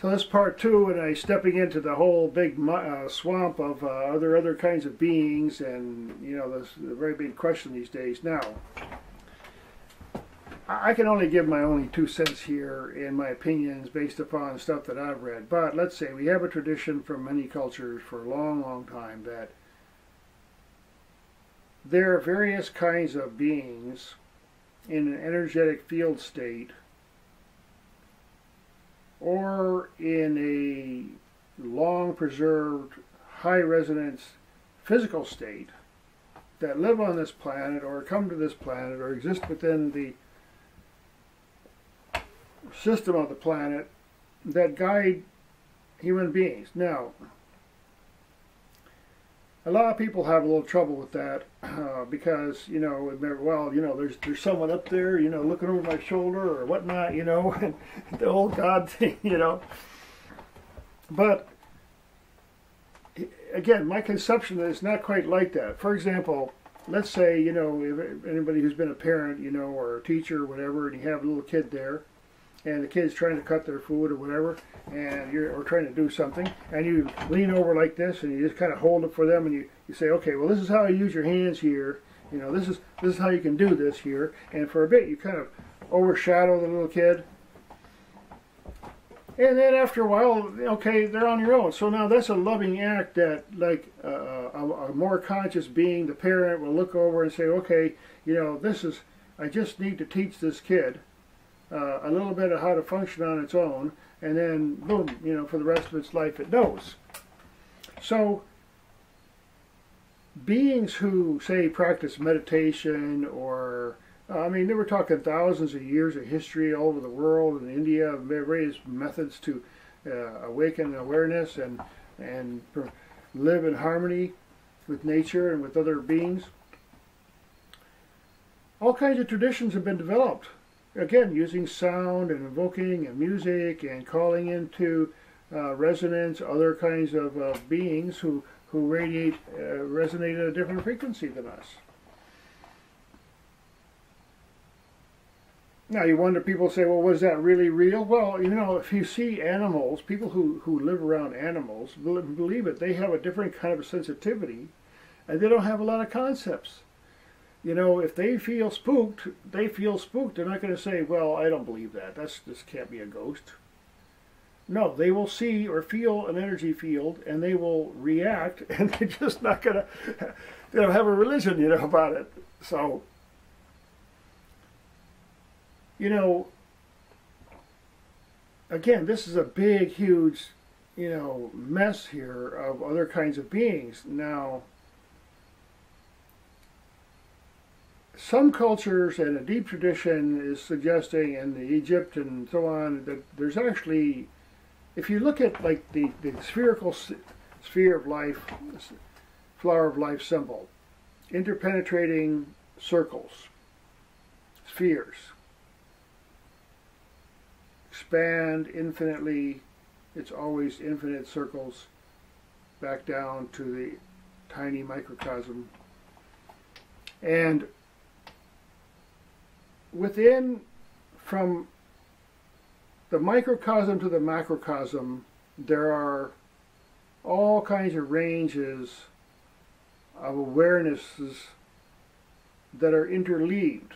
So this part two, and I'm stepping into the whole big swamp of other kinds of beings, and you know, this is a very big question these days. Now, I can only give my only 2 cents here in my opinions based upon stuff that I've read. But let's say we have a tradition from many cultures for a long, long time that there are various kinds of beings in an energetic field state or in a long preserved high resonance physical state that live on this planet or come to this planet or exist within the system of the planet that guide human beings. Now, a lot of people have a little trouble with that because, you know, well, you know, there's someone up there, you know, looking over my shoulder or whatnot, you know, and the old God thing, you know. But again, my conception is not quite like that. For example, let's say, you know, if anybody who's been a parent, you know, or a teacher or whatever, and you have a little kid there, and the kid's trying to cut their food or whatever, and you're trying to do something, and you lean over like this, and you just kind of hold it for them, and you say, okay, well, this is how you use your hands here. You know, this is how you can do this here. And for a bit, you kind of overshadow the little kid. And then after a while, okay, they're on your own. So now that's a loving act that, like, a more conscious being, the parent, will look over and say, okay, you know, I just need to teach this kid a little bit of how to function on its own, and then boom, you know, for the rest of its life it knows. So beings who, say, practice meditation or I mean, they were talking thousands of years of history all over the world, in India, various methods to awaken awareness and live in harmony with nature and with other beings. All kinds of traditions have been developed. Again, using sound and invoking and music and calling into resonance other kinds of beings who resonate at a different frequency than us. Now you wonder, people say, well, was that really real? Well, you know, if you see animals, people who live around animals, believe it, they have a different kind of a sensitivity, and they don't have a lot of concepts. You know, if they feel spooked, they feel spooked. They're not going to say, well, I don't believe that. This can't be a ghost. No, they will see or feel an energy field, and they will react, and they're just not going to, they don't have a religion, you know, about it. So, you know, again, this is a big, huge, you know, mess here of other kinds of beings. Now, some cultures and a deep tradition is suggesting, in the Egypt and so on, that there's actually, if you look at like the spherical sphere of life, flower of life symbol, interpenetrating circles, spheres, expand infinitely, it's always infinite circles, back down to the tiny microcosm. And within, from the microcosm to the macrocosm, there are all kinds of ranges of awarenesses that are interleaved.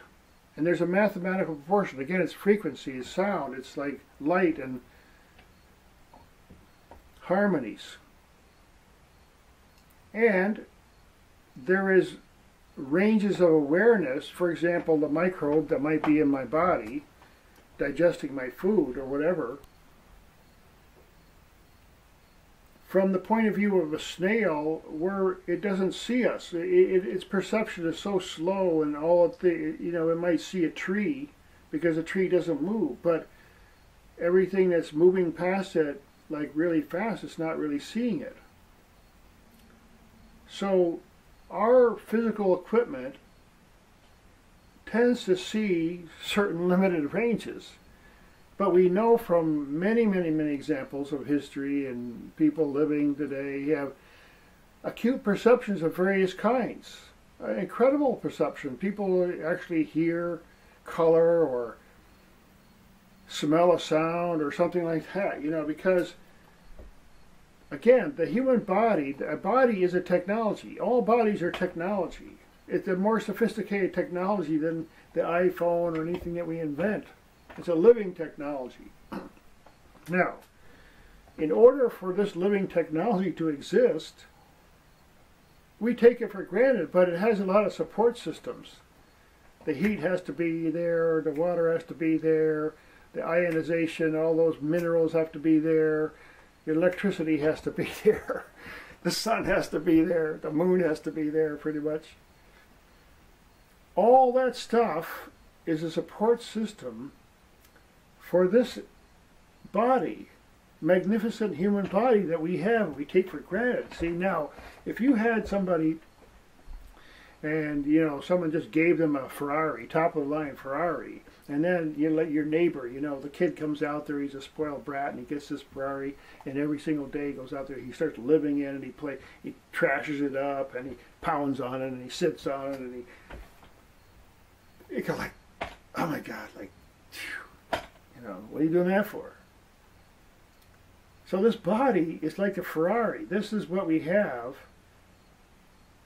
And there's a mathematical proportion. Again, it's frequency, it's sound, it's like light and harmonies. And there is ranges of awareness. For example, the microbe that might be in my body, digesting my food or whatever, from the point of view of a snail, where it doesn't see us, its perception is so slow, and you know, it might see a tree because a tree doesn't move, but everything that's moving past it like really fast, it's not really seeing it. So our physical equipment tends to see certain limited ranges. But we know from many, many, many examples of history and people living today have acute perceptions of various kinds. Incredible perception. People actually hear color or smell a sound or something like that, because again, the human body, a body is a technology. All bodies are technology. It's a more sophisticated technology than the iPhone or anything that we invent. It's a living technology. Now, in order for this living technology to exist, we take it for granted, but it has a lot of support systems. The heat has to be there, the water has to be there, the ionization, all those minerals have to be there, the electricity has to be there, the sun has to be there, the moon has to be there, pretty much. All that stuff is a support system for this body, magnificent human body that we have, we take for granted. See, now, if you had somebody and, someone just gave them a Ferrari, top-of-the-line Ferrari, and then you let your neighbor, the kid comes out there, he's a spoiled brat, and he gets this Ferrari, and every single day he goes out there, he starts living in it, he trashes it up, and he pounds on it, and he sits on it, and you go like, oh my God, like, phew, what are you doing that for? So this body is like a Ferrari. This is what we have,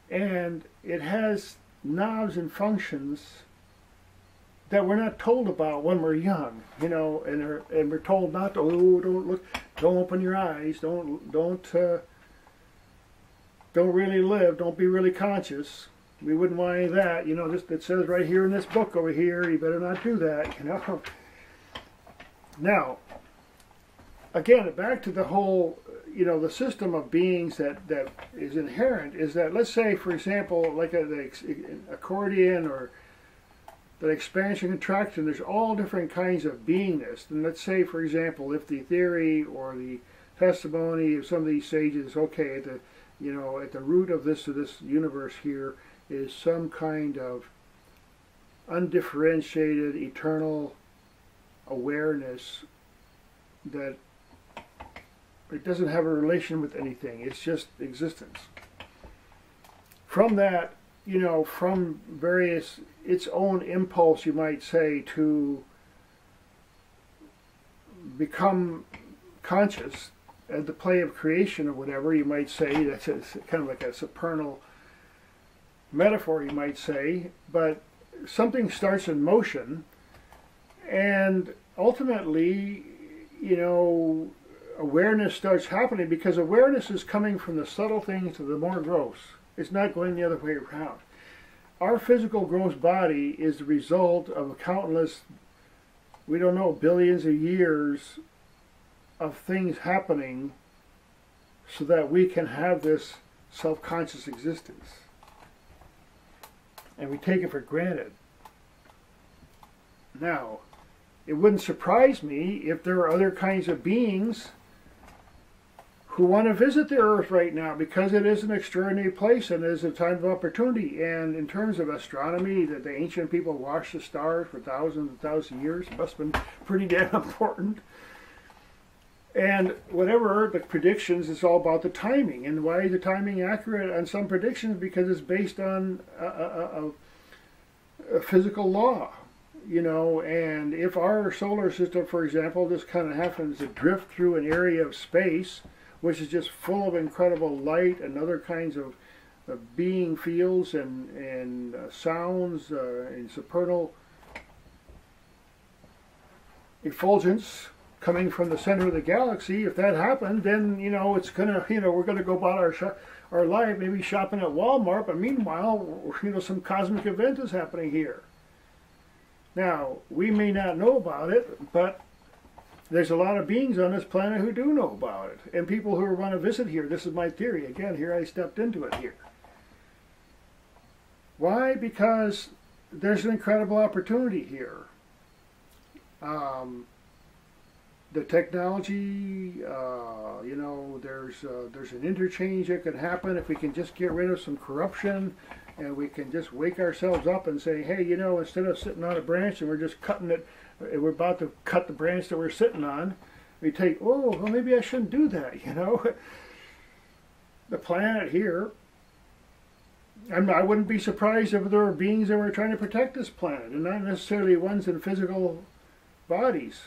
and it has knobs and functions that we're not told about when we're young, and we're told not to. Oh, don't look, don't open your eyes, don't really live, don't be really conscious. We wouldn't want any of that, it says right here in this book over here, you better not do that, Now, again, back to the whole, the system of beings that is inherent is that, let's say, for example, like an accordion or the expansion contraction, there's all different kinds of beingness. And let's say, for example, if the theory or the testimony of some of these sages, okay, at the root of this universe here is some kind of undifferentiated, eternal awareness that it doesn't have a relation with anything. It's just existence. From that, from various, its own impulse, you might say, to become conscious at the play of creation or whatever, you might say, that's kind of like a supernal metaphor, you might say, but something starts in motion, and ultimately, awareness starts happening, because awareness is coming from the subtle things to the more gross. It's not going the other way around. Our physical gross body is the result of countless, we don't know, billions of years of things happening so that we can have this self-conscious existence. And we take it for granted. Now, it wouldn't surprise me if there are other kinds of beings who want to visit the Earth right now, because it is an extraordinary place and it is a time of opportunity. And in terms of astronomy, that the ancient people watched the stars for thousands and thousands of years, it must have been pretty damn important. And whatever the predictions, it's all about the timing. And why is the timing accurate on some predictions? Because it's based on a physical law. And if our solar system, for example, just kind of happens to drift through an area of space, which is just full of incredible light and other kinds of being fields and sounds and supernal effulgence coming from the center of the galaxy, if that happened, then, it's gonna, we're gonna go about our life, maybe shopping at Walmart, but meanwhile, some cosmic event is happening here. Now, we may not know about it, but there's a lot of beings on this planet who do know about it. And people who want to visit here, this is my theory. Again, here I stepped into it here. Why? Because there's an incredible opportunity here. The technology, there's an interchange that could happen if we can just get rid of some corruption, and we can just wake ourselves up and say, hey, instead of sitting on a branch and we're just cutting it, we're about to cut the branch that we're sitting on, we take, oh, well, maybe I shouldn't do that, The planet here, I wouldn't be surprised if there were beings that were trying to protect this planet, and not necessarily ones in physical bodies.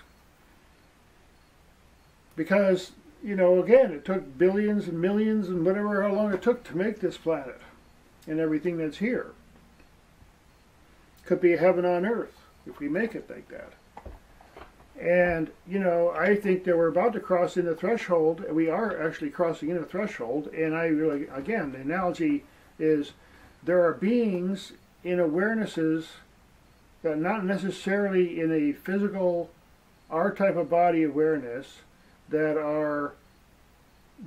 Because, you know, again, it took billions and millions and whatever, how long it took to make this planet and everything that's here. Could be a heaven on earth if we make it like that. And, you know, I think that we're about to cross in the threshold, and we are actually crossing in a threshold, and I really, again, the analogy is there are beings in awarenesses that not necessarily in a physical, our type of body awareness, that are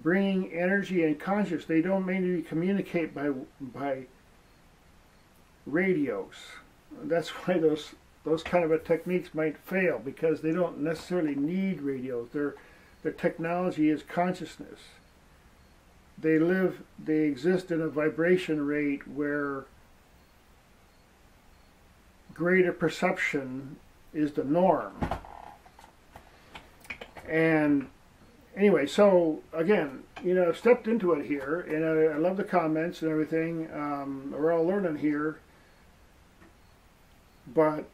bringing energy and consciousness. They don't mainly communicate by radios. That's why those kind of techniques might fail, because they don't necessarily need radios. Their technology is consciousness. They exist in a vibration rate where greater perception is the norm. And anyway, so again, you know, I've stepped into it here, and I love the comments and everything. We're all learning here. But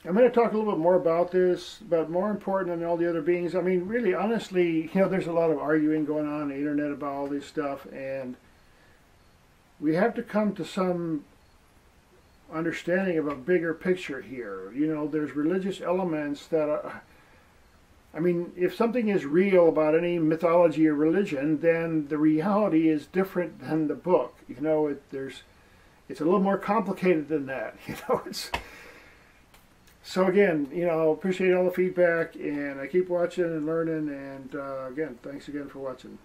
I'm going to talk a little bit more about this, but more important than all the other beings. I mean, really, honestly, you know, there's a lot of arguing going on the internet about all this stuff, and we have to come to some understanding of a bigger picture here. You know, there's religious elements that are, I mean, if something is real about any mythology or religion, then the reality is different than the book. You know, it's a little more complicated than that. You know, so again, you know, appreciate all the feedback, and I keep watching and learning, and again, thanks again for watching.